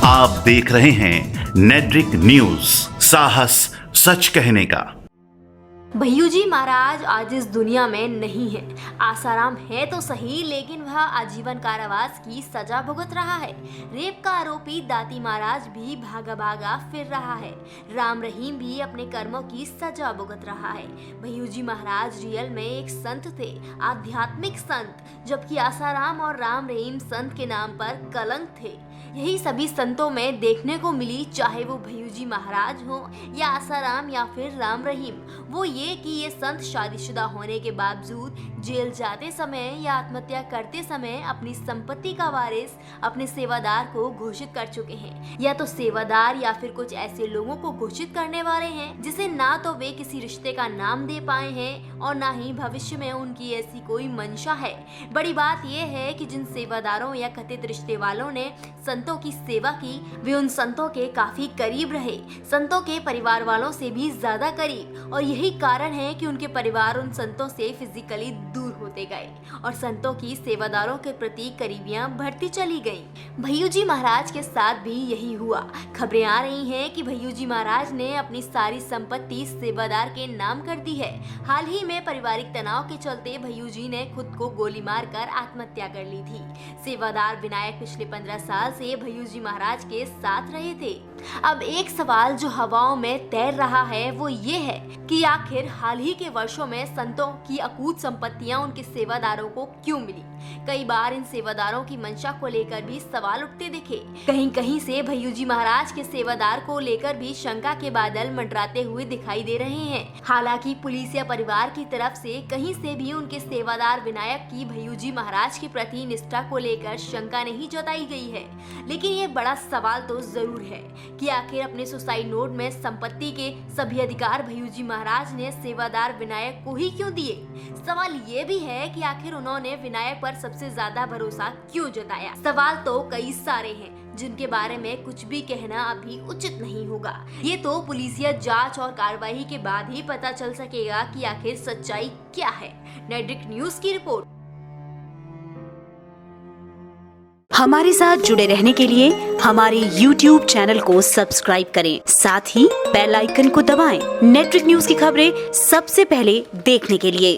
आप देख रहे हैं नेट्रिक न्यूज, साहस सच कहने का। भय्यूजी महाराज आज इस दुनिया में नहीं है। आसाराम है तो सही, लेकिन वह आजीवन कारावास की सजा भुगत रहा है। रेप का आरोपी दाती महाराज भी भागा भागा फिर रहा है। राम रहीम भी अपने कर्मों की सजा भुगत रहा है। भय्यूजी महाराज रियल में एक संत थे, आध्यात्मिक संत, जबकि आसाराम और राम रहीम संत के नाम पर कलंक थे। यही सभी संतों में देखने को मिली, चाहे वो भय्यूजी महाराज हो या आसाराम या फिर राम रहीम। वो ये कि ये संत शादीशुदा होने के बावजूद जेल जाते समय या आत्महत्या करते समय अपनी संपत्ति का वारिस अपने सेवादार को घोषित कर चुके हैं, या तो सेवादार या फिर कुछ ऐसे लोगों को घोषित करने वाले हैं जिसे ना तो वे किसी रिश्ते का नाम दे पाए हैं और ना ही भविष्य में उनकी ऐसी कोई मंशा है। बड़ी बात यह है कि जिन सेवादारों या कथित रिश्ते वालों ने संतों की सेवा की, वे उन संतों के काफी करीब रहे, संतों के परिवार वालों से भी ज्यादा करीब, और यही कारण है कि उनके परिवार उन संतों से फिजिकली दूर होते गए और संतों की सेवादारों के प्रति करीबियां बढ़ती चली गईं। भय्यूजी महाराज के साथ भी यही हुआ। खबरें आ रही हैं कि भय्यूजी महाराज ने अपनी सारी संपत्ति सेवादार के नाम कर दी है। हाल ही में पारिवारिक तनाव के चलते भय्यूजी ने खुद को गोली मारकर आत्महत्या कर ली थी। सेवादार विनायक पिछले 15 साल से भय्यूजी महाराज के साथ रहे थे। अब एक सवाल जो हवाओं में तैर रहा है वो ये है कि आखिर हाल ही के वर्षों में संतों की अकूत संपत्तियां उनके सेवादारों को क्यों मिली। कई बार इन सेवादारों की मंशा को लेकर भी सवाल उठते दिखे। कहीं कहीं से भय्यूजी महाराज के सेवादार को लेकर भी शंका के बादल मंडराते हुए दिखाई दे रहे हैं। हालांकि पुलिस या परिवार की तरफ से कहीं से भी उनके सेवादार विनायक की भय्यूजी महाराज के प्रति निष्ठा को लेकर शंका नहीं जताई गई है। लेकिन ये बड़ा सवाल तो जरूर है कि आखिर अपने सुसाइड नोट में संपत्ति के सभी अधिकार भय्यूजी महाराज ने सेवादार विनायक को ही क्यों दिए। सवाल ये भी है कि आखिर उन्होंने विनायक पर सबसे ज्यादा भरोसा क्यों जताया। सवाल तो कई सारे हैं जिनके बारे में कुछ भी कहना अभी उचित नहीं होगा। ये तो पुलिसिया जांच और कार्रवाई के बाद ही पता चल सकेगा कि आखिर सच्चाई क्या है। नेट्रिक न्यूज की रिपोर्ट। हमारे साथ जुड़े रहने के लिए हमारे YouTube चैनल को सब्सक्राइब करें, साथ ही बेल आइकन को दबाएं। नेट्रिक न्यूज की खबरें सबसे पहले देखने के लिए।